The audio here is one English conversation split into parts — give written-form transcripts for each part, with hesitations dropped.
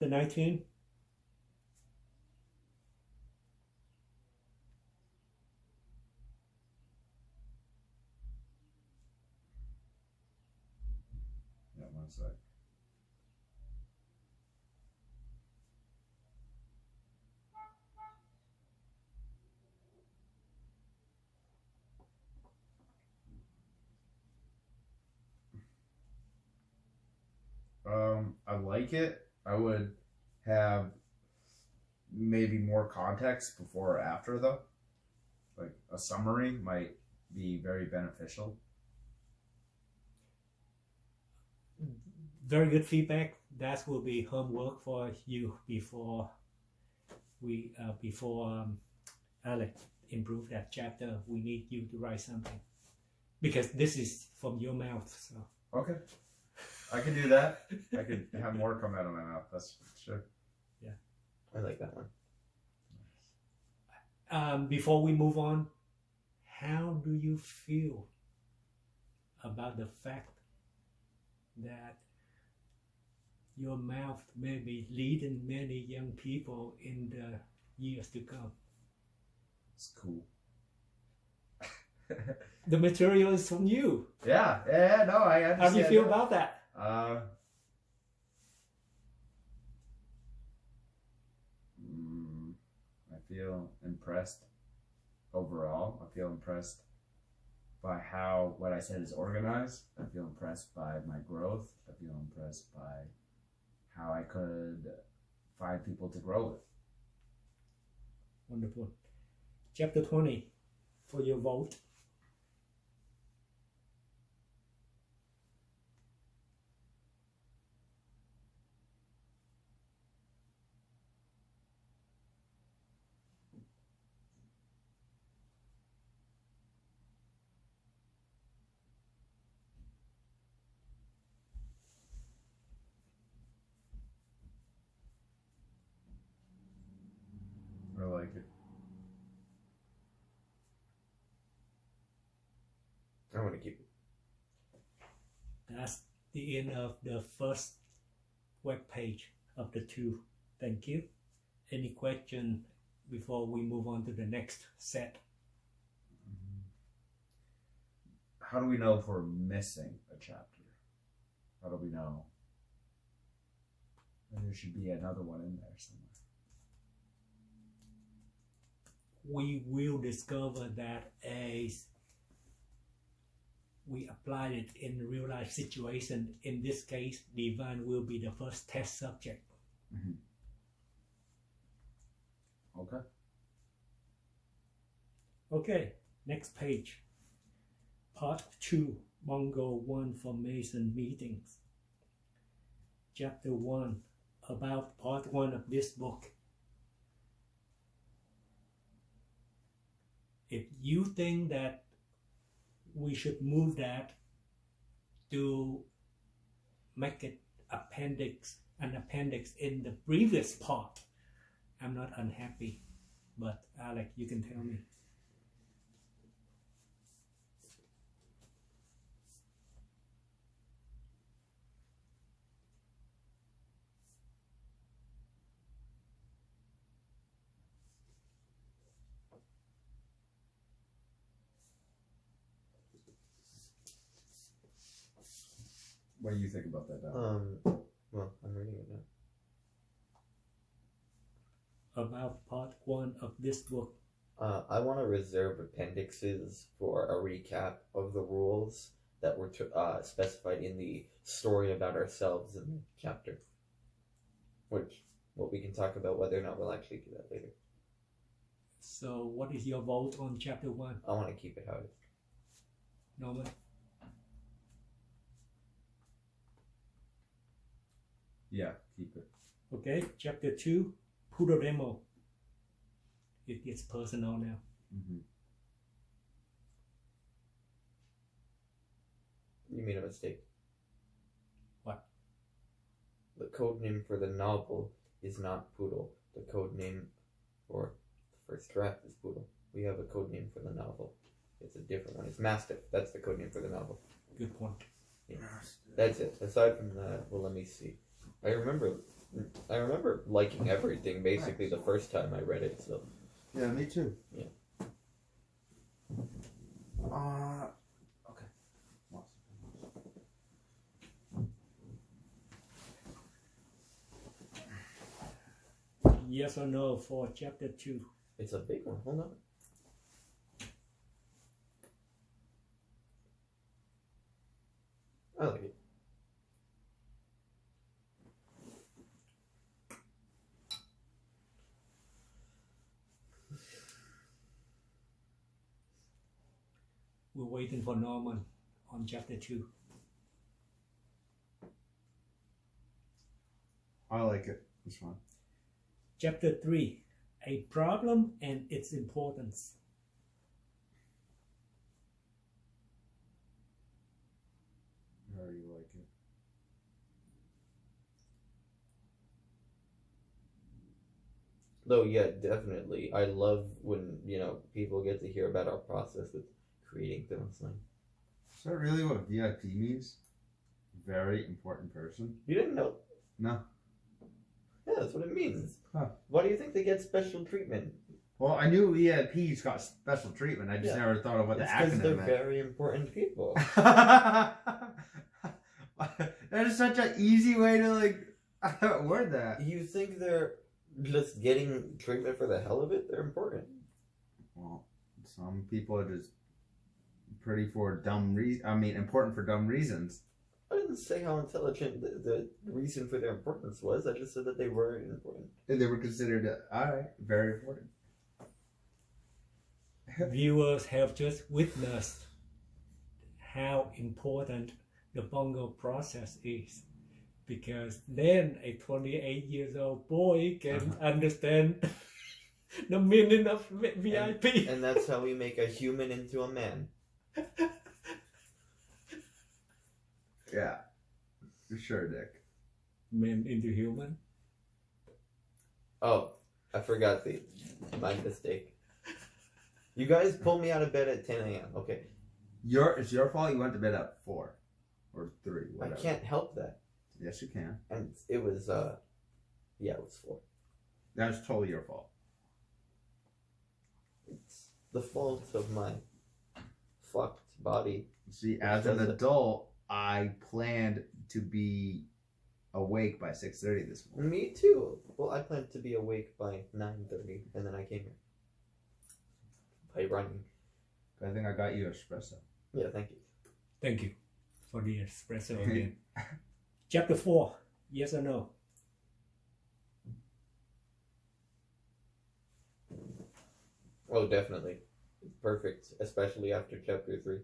Chapter 19. Yeah, one sec. I like it. I would have maybe more context before or after though. Like a summary might be very beneficial. Very good feedback. That will be homework for you before Alex improve that chapter. We need you to write something because this is from your mouth. So Okay, I can do that. I could have more come out of my mouth. That's for sure. Yeah, I like that one. Before we move on, how do you feel about the fact that your mouth may be leading many young people in the years to come? It's cool. The material is from you. Yeah, no, I understand. How do you feel about that? I feel impressed overall. I feel impressed by how what I said is organized. I feel impressed by my growth. I feel impressed by how I could find people to grow with. Wonderful. Chapter 20 for your vote. I like it. I want to keep it. That's the end of the first web page of the two. Thank you. Any question before we move on to the next set? How do we know if we're missing a chapter? How do we know? There should be another one in there somewhere. We will discover that as we apply it in real life situation. In this case, divine will be the first test subject. Okay. Okay, next page. Part 2, Bongo1 formation meetings. Chapter 1, about part 1 of this book. If you think that we should move that to make it an appendix in the previous part, I'm not unhappy, but Alex, you can tell me. What do you think about that, Don? Well, I'm reading it now. About part 1 of this book. I want to reserve appendixes for a recap of the rules that were specified in the story about ourselves in the chapter. What we can talk about whether or not we'll actually do that later. So what is your vote on chapter 1? I want to keep it how it is. Norman? Yeah, keep it. Okay, chapter 2, Poodle Demo. It gets personal now. You made a mistake. What? The code name for the novel is not Poodle. The code name for the first draft is Poodle. We have a code name for the novel. It's a different one. It's Mastiff. That's the code name for the novel. Good point. Yeah. That's it. Aside from that, well, let me see. I remember I remember liking everything basically the first time I read it. So Yeah, me too. Yeah. Okay. Yes or no for chapter 2? it's a big one. Hold on. I like it. We're waiting for Norman on chapter 2. I like it. It's fun. Chapter 3, a problem and its importance. How do you like it? Though, yeah, definitely. I love when, people get to hear about our process with creating things. Like, Is that really what VIP means? Very important person? you didn't know? No. Yeah, that's what it means. Huh. Why do you think they get special treatment? Well, I knew EIP's got special treatment. I just Yeah. never thought of what the It's because acronym they're meant. very important people. That is such an easy way to word that. You think they're just getting treatment for the hell of it? They're important. Well, some people are just pretty for dumb reasons. I mean, important for dumb reasons. I didn't say how intelligent the reason for their importance was. I just said that they were important. And they were considered, alright, very important. Viewers have just witnessed how important the Bongo process is, because then a 28 years old boy can understand the meaning of VIP. And that's how we make a human into a man. Yeah, for sure, Dick. Man into human. Oh, I forgot my mistake. You guys pulled me out of bed at 10 a.m. Okay. It's your fault you went to bed at 4 or 3, whatever. I can't help that. Yes, you can. And it was, it was 4. That's totally your fault. It's the fault of my fucked body. See, as an adult, I planned to be awake by 6:30 this morning. Me too. Well, I planned to be awake by 9:30, and then I came here. By running. I think I got you espresso. Yeah, thank you. Thank you for the espresso again. Chapter 4, yes or no? Oh, definitely. Perfect, especially after chapter 3.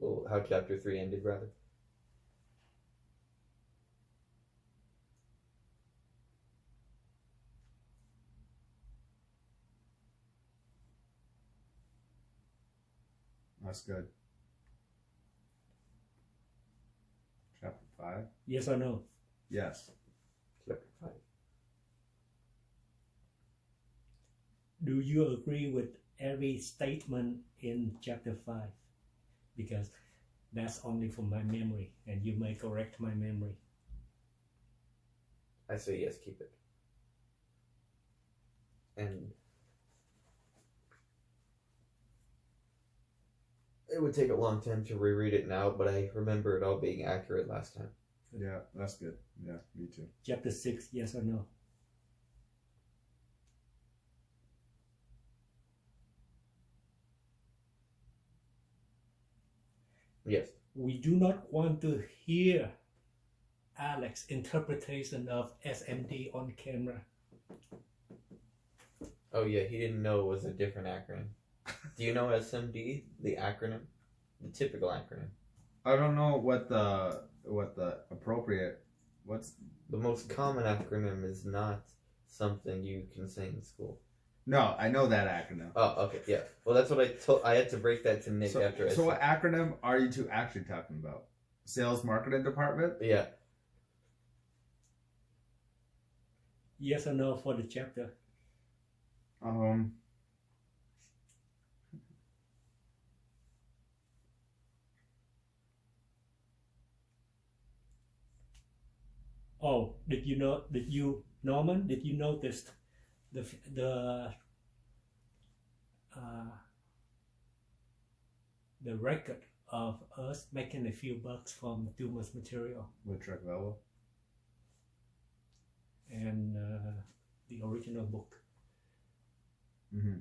Well, how chapter 3 ended, rather. That's good. Chapter 5? Yes or no? Yes. Chapter 5. Do you agree with every statement in chapter 5? Because that's only from my memory, and you may correct my memory. I say yes, keep it. And it would take a long time to reread it now, but I remember it all being accurate last time. Yeah, that's good. Yeah, me too. Chapter 6, yes or no? Yes. We do not want to hear Alex's interpretation of SMD on camera. Oh yeah, he didn't know it was a different acronym. Do you know SMD, the acronym? The typical acronym. I don't know what the appropriate, what's... The most common acronym is not something you can say in school. No, I know that acronym. Oh, okay, yeah. Well, that's what I told. I had to break that to Nick after. So what acronym are you two actually talking about? Sales marketing department? Yeah. Yes or no for the chapter? Oh, Norman, did you notice the uh, the record of us making a few bucks from too much material With Trek Level? and the original book? Mm-hmm.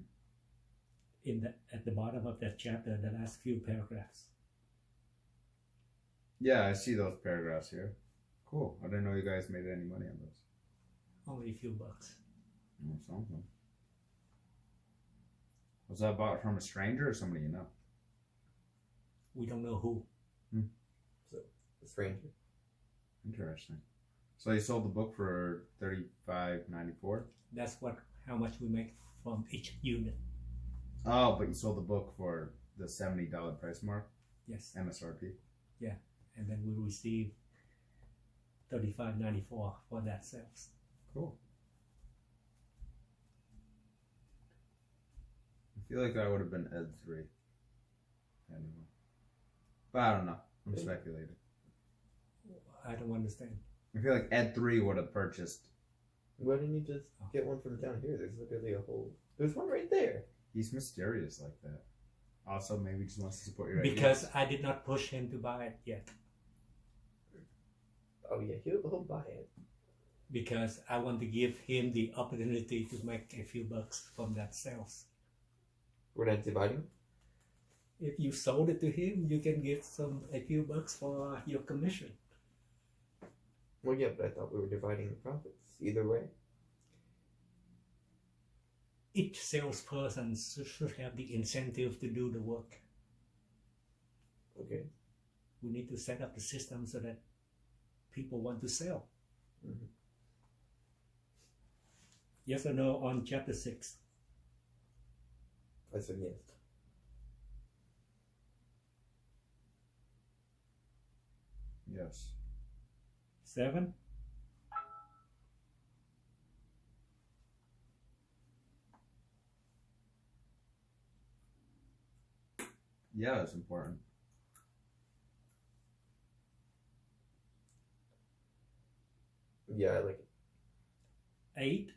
At the bottom of that chapter, the last few paragraphs. Yeah, I see those paragraphs here. Cool. I didn't know you guys made any money on those. Only a few bucks. Something. Was that bought from a stranger or somebody you know? We don't know who. So, the stranger. Interesting. So you sold the book for $35.94? That's how much we make from each unit. Oh, but you sold the book for the $70 price mark? Yes. MSRP? Yeah. And then we receive $35.94 for that sales. Cool. I feel like that would have been Ed 3. Anyway. But I don't know. I'm speculating. I don't understand. I feel like Ed 3 would have purchased. Why didn't you just get one from down here? There's literally a whole. There's one right there. He's mysterious like that. Also, maybe he just wants to support your ideas. Because I did not push him to buy it yet. Oh yeah, he'll buy it. Because I want to give him the opportunity to make a few bucks from that sales. We're not dividing. If you sold it to him, you can get a few bucks for your commission. Well, yeah, but I thought we were dividing the profits. Either way. Each salesperson should have the incentive to do the work. Okay. We need to set up the system so that people want to sell. Mm-hmm. Yes or no on chapter 6? I said yes. Yes. 7? Yeah, it's important. Yeah, I like it. 8?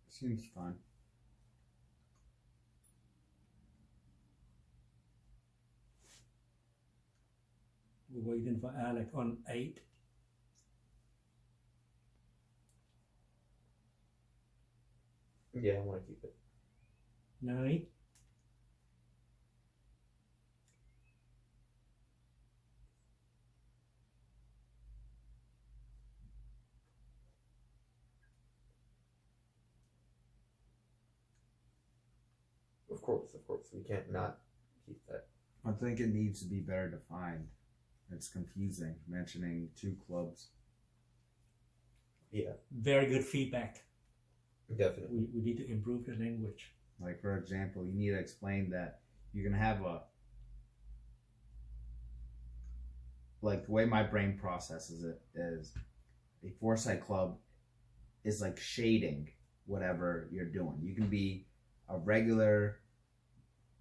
Seems fine. We're waiting for Alec on 8. Yeah, I want to keep it. 9? Of course. We can't not keep that. I think it needs to be better defined. It's confusing mentioning 2 clubs. Yeah, Very good feedback. definitely. We need to improve the language. Like, for example, you need to explain that you're going to have like, the way my brain processes it is a foresight club is like shading whatever you're doing. You can be a regular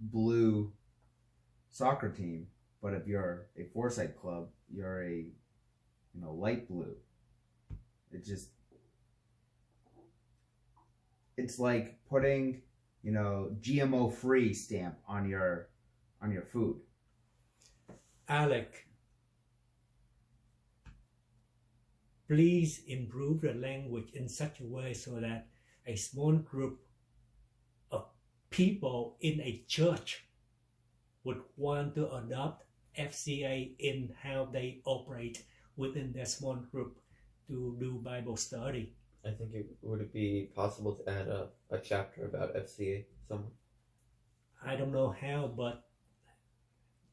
blue soccer team, but if you're a foresight club, you're a light blue. It's like putting GMO free stamp on your food. Alec, please improve the language in such a way so that a small group of people in a church would want to adopt FCA in how they operate within their small group to do Bible study. I think would it be possible to add a chapter about FCA somewhere? I don't know how, but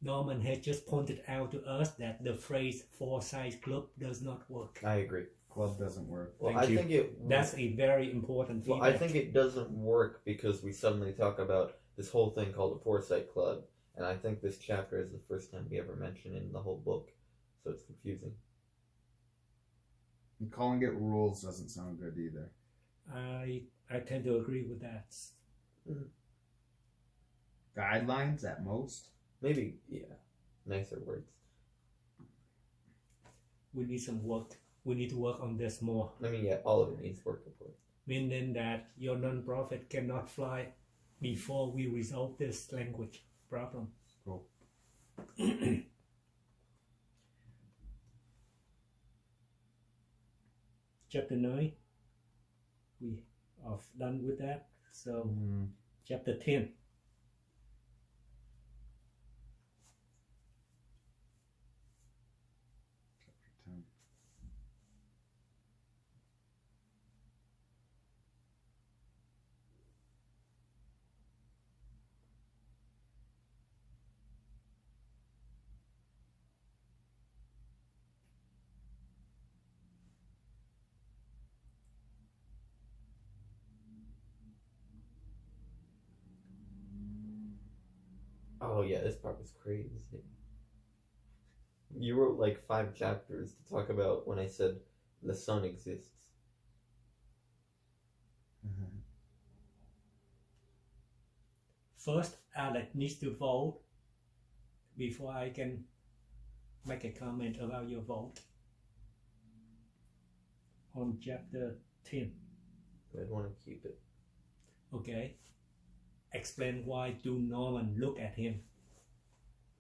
Norman has just pointed out to us that the phrase foresight club does not work. I agree. Club doesn't work. Well, Thank I you. think it. That's a very important Well, feedback. I think it doesn't work because we suddenly talk about this whole thing called the Foresight Club, and I think this chapter is the first time we ever mention it in the whole book, so it's confusing. And calling it rules doesn't sound good either. I tend to agree with that. Guidelines at most. Maybe, yeah, nicer words. We need some work. We need to work on this more. I mean, yeah, all of it needs work, of course. Meaning that your non-profit cannot fly before we resolve this language problem. Cool. Chapter 9, we are done with that. So chapter 10. Chapter 10. Oh yeah, this part was crazy. You wrote like 5 chapters to talk about when I said the sun exists. First, Alex needs to vote before I can make a comment about your vote on chapter 10. I'd want to keep it. Okay. Explain why do Norman look at him.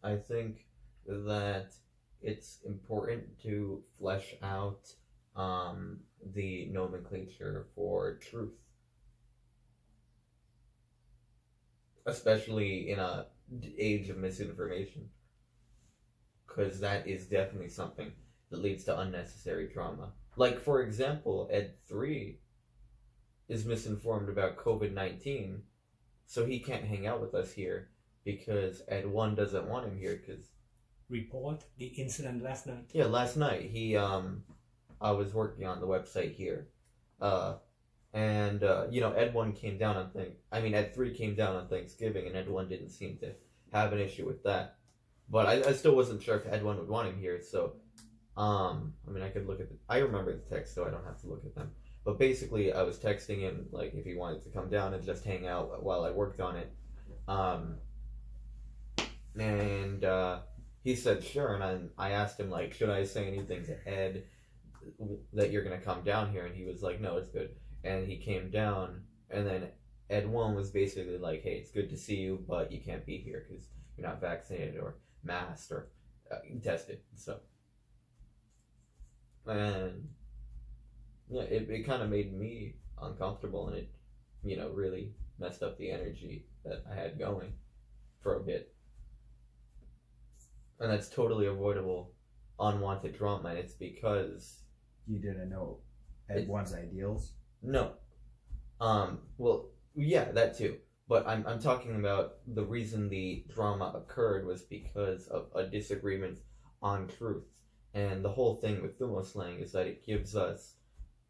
I think that it's important to flesh out the nomenclature for truth, especially in a age of misinformation, because that is definitely something that leads to unnecessary drama. Like, for example, Ed 3 is misinformed about COVID-19, so he can't hang out with us here because Ed 1 doesn't want him here because... Report the incident last night. Yeah, last night he I was working on the website here, and you know, Ed 1 came down on Ed 3 came down on Thanksgiving, and Ed 1 didn't seem to have an issue with that. But I still wasn't sure if Ed 1 would want him here, so I mean, I could look at I remember the text, so I don't have to look at them. But basically, I was texting him like if he wanted to come down and just hang out while I worked on it, and he said sure, and I asked him like, should I say anything to Ed that you're gonna come down here, and he was like, no, it's good. And he came down, and then Ed 1 was basically like, hey, it's good to see you, but you can't be here because you're not vaccinated or masked or tested. So, and yeah, it kind of made me uncomfortable, and it, you know, really messed up the energy that I had going for a bit. And that's totally avoidable unwanted drama, and it's because... You didn't know Ed 1's ideals? No. Well, yeah, that too. But I'm talking about the reason the drama occurred was because of a disagreement on truth. And the whole thing with Thumo slang is that it gives us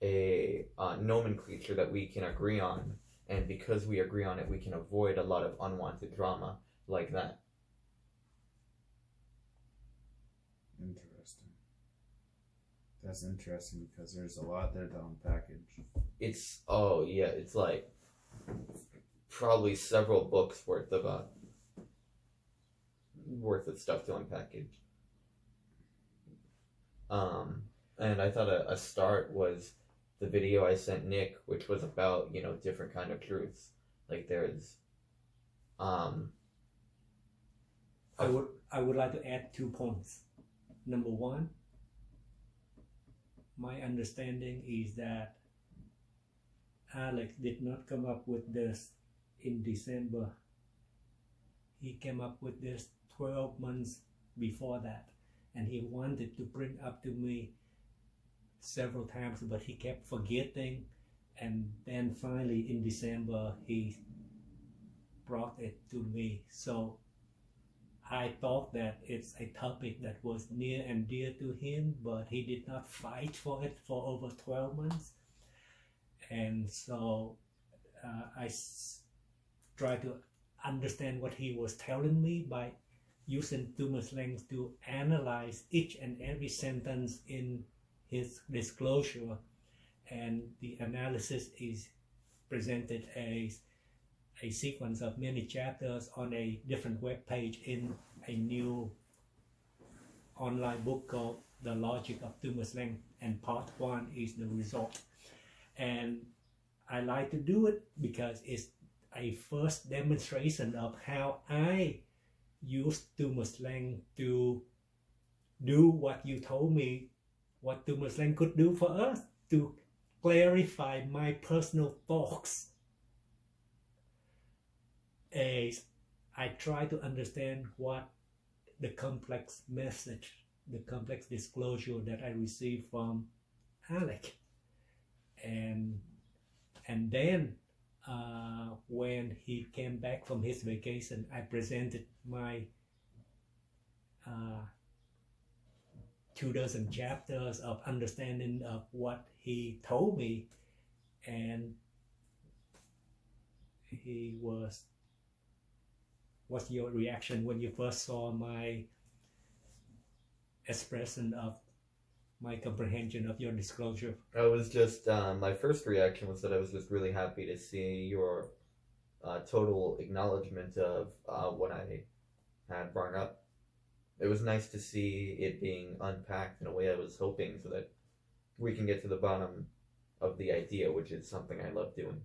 a nomenclature that we can agree on. And because we agree on it, we can avoid a lot of unwanted drama like that. Interesting. That's interesting because there's a lot there to unpackage. It's, oh yeah, it's like probably several books worth of stuff to unpackage. And I thought a start was the video I sent Nick, which was about, you know, different kind of truths. Like there's I would like to add 2 points. Number 1, my understanding is that Alex did not come up with this in December. He came up with this 12 months before that, and he wanted to bring up to me several times, but he kept forgetting, and then finally in December he brought it to me. So I thought that it's a topic that was near and dear to him, but he did not fight for it for over 12 months. And so I tried to understand what he was telling me by using tumor slang to analyze each and every sentence in his disclosure. And the analysis is presented as a sequence of many chapters on a different web page in a new online book called The Logic of Tumor Slang, and part 1 is the result. And I like to do it because it's a first demonstration of how I use tumor slang to do what you told me what tumor slang could do for us, to clarify my personal thoughts. As I try to understand what the complex message, the complex disclosure that I received from Alec. And then when he came back from his vacation, I presented my 24 chapters of understanding of what he told me, and he was, what's your reaction when you first saw my expression of my comprehension of your disclosure? I was just, my first reaction was that I was just really happy to see your total acknowledgement of what I had brought up. It was nice to see it being unpacked in a way I was hoping, so that we can get to the bottom of the idea, which is something I love doing.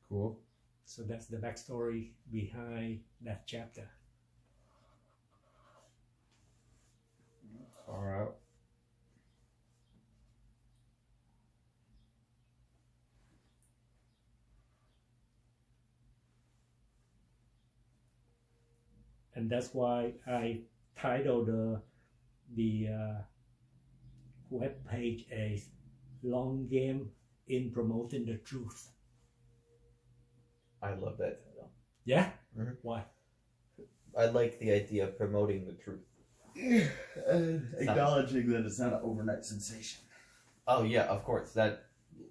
Cool. So that's the backstory behind that chapter. Far out. And that's why I titled the web page as "Long Game in Promoting the Truth." I love that title. Yeah? Mhm. Why? I like the idea of promoting the truth. And acknowledging that it's not an overnight sensation. Oh yeah, of course. That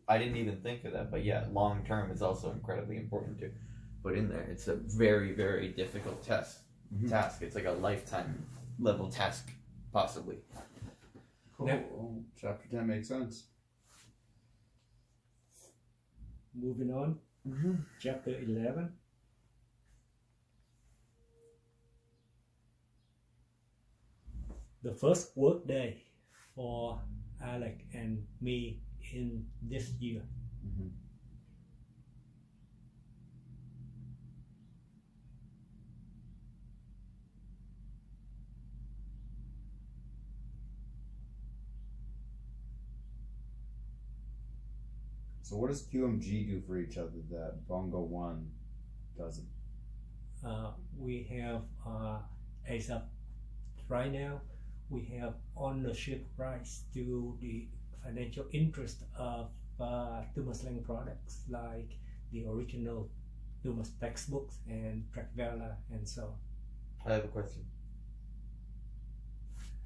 I didn't even think of that, but yeah, long term is also incredibly important to put in there. It's a very, very difficult task. It's like a lifetime level task, possibly. Cool. Now- Well, chapter 10 makes sense. Moving on, chapter 11. The first work day for Alec and me in this year. So what does QMG do for each other that Bongo1 doesn't? We have, as of right now, we have ownership rights to the financial interest of tumor slang products, like the original tumor textbooks and Trackvela and so on. I have a question.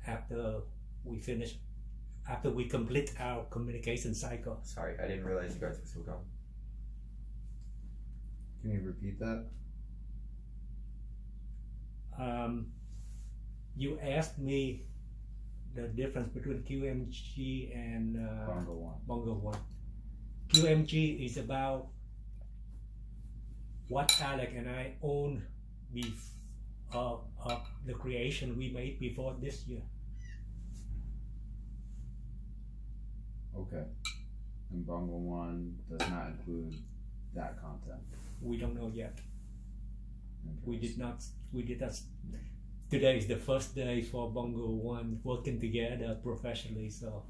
After we complete our communication cycle. Sorry, I didn't realize you guys were still going. Can you repeat that? You asked me the difference between QMG and Bongo1. Bongo1. QMG is about what Alec and I own of the creation we made before this year. Okay. And Bongo1 does not include that content. We don't know yet. Okay. We did not. Today is the first day for Bongo1 working together professionally, so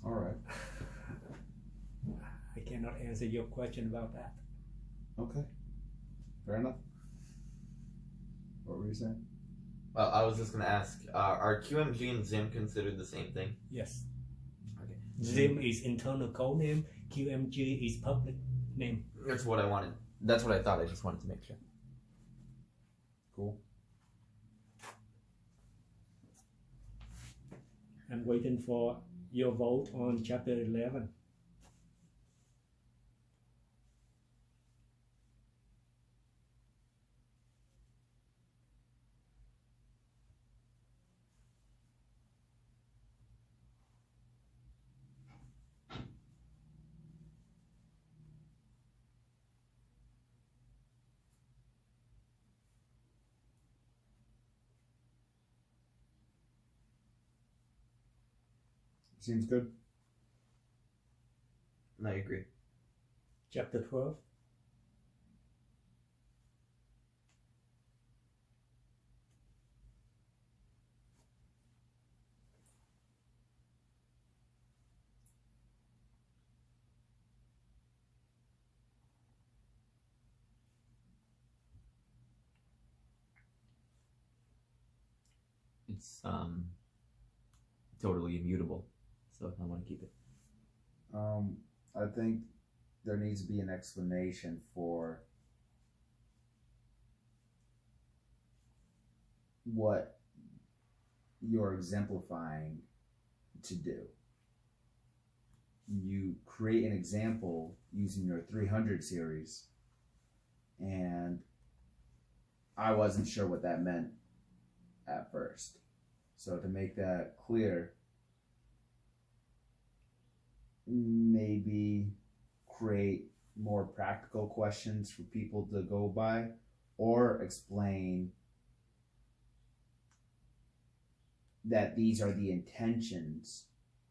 All right. I cannot answer your question about that. Okay. Fair enough. What were you saying? I was just going to ask, are QMG and Zim considered the same thing? Yes. Okay. Zim is internal code name. QMG is public name. That's what I wanted. That's what I thought. I just wanted to make sure. Cool. I'm waiting for your vote on chapter 11. Seems good. I agree. Chapter 12. It's totally immutable, so I want to keep it. I think there needs to be an explanation for what you're exemplifying to do. You create an example using your 300 series, and I wasn't sure what that meant at first. So to make that clear, maybe create more practical questions for people to go by, or explain that these are the intentions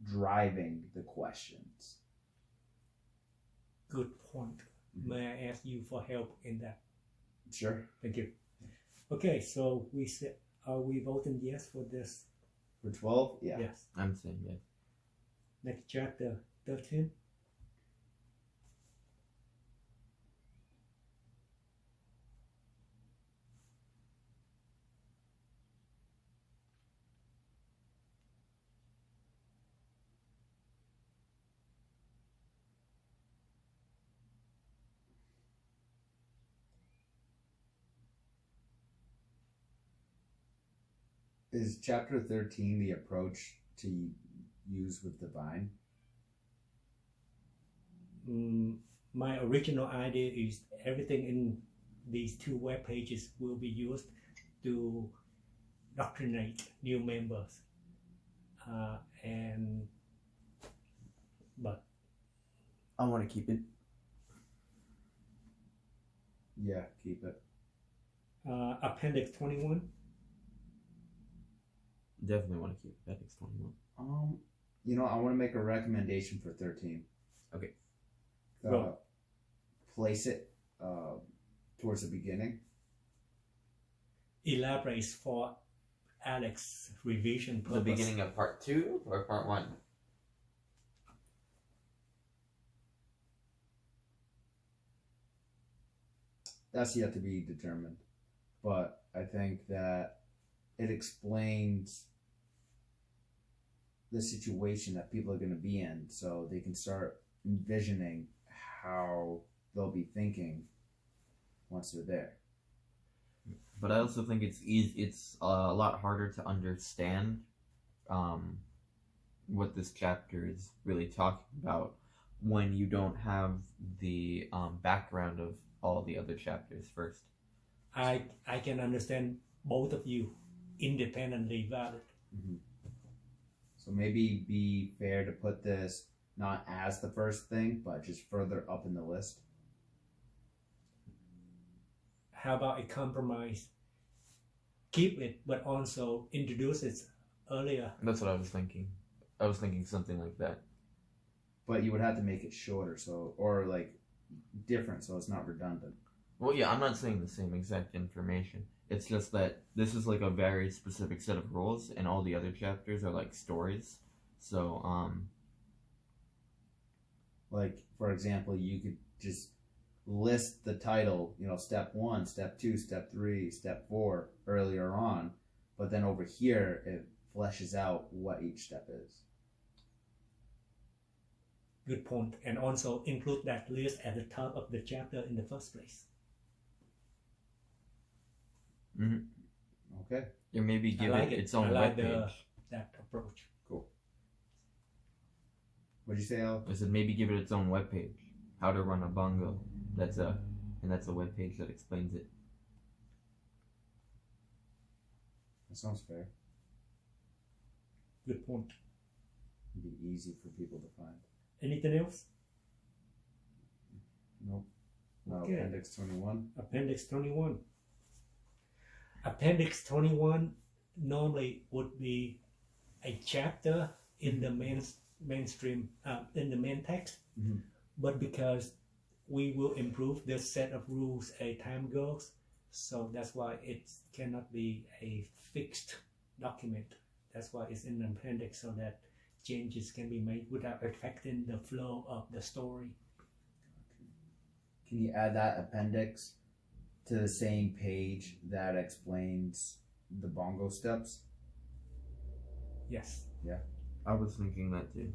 driving the questions. Good point. May I ask you for help in that? Sure. Thank you. Okay, so we said, are we voting yes for this? For 12? Yeah. Yes. I'm saying yes. Next chapter 13. Is chapter 13 the approach to use with divine? My original idea is everything in these two web pages will be used to doctrinate new members. But I want to keep it. Yeah, keep it. Appendix 21. Definitely want to keep Appendix 21. I want to make a recommendation for 13. Okay. Place it towards the beginning. Elaborates for Alex's revision purpose. The beginning of part 2 or part 1? That's yet to be determined. But I think that it explains the situation that people are going to be in, so they can start envisioning how they'll be thinking once they're there. But I also think it's easy. It's a lot harder to understand what this chapter is really talking about when you don't have the background of all the other chapters first. I can understand both of you independently valid. Mm-hmm. So maybe be fair to put this not as the first thing, but just further up in the list. How about a compromise? Keep it, but also introduce it earlier. That's what I was thinking. I was thinking something like that. But you would have to make it shorter, or like different, so it's not redundant. Well, yeah, I'm not saying the same exact information. It's just that this is like a very specific set of rules, and all the other chapters are like stories. So, like, for example, you could just list the title, step 1, step 2, step 3, step 4 earlier on, but then over here it fleshes out what each step is. Good point. And also include that list at the top of the chapter in the first place. Okay. Or maybe give like it its own I like webpage. that approach. What'd you say, Al? I said maybe give it its own webpage. How to run a bongo. That's a webpage that explains it. That sounds fair. Good point. It'd be easy for people to find. Anything else? Nope. Okay. Appendix 21. Appendix 21. Appendix 21 normally would be a chapter in the mainstream, in the main text, but because we will improve this set of rules as time goes, so that's why it cannot be a fixed document. That's why it's in the appendix, so that changes can be made without affecting the flow of the story. Can you add that appendix to the same page that explains the bongo steps? Yes. I was thinking that too.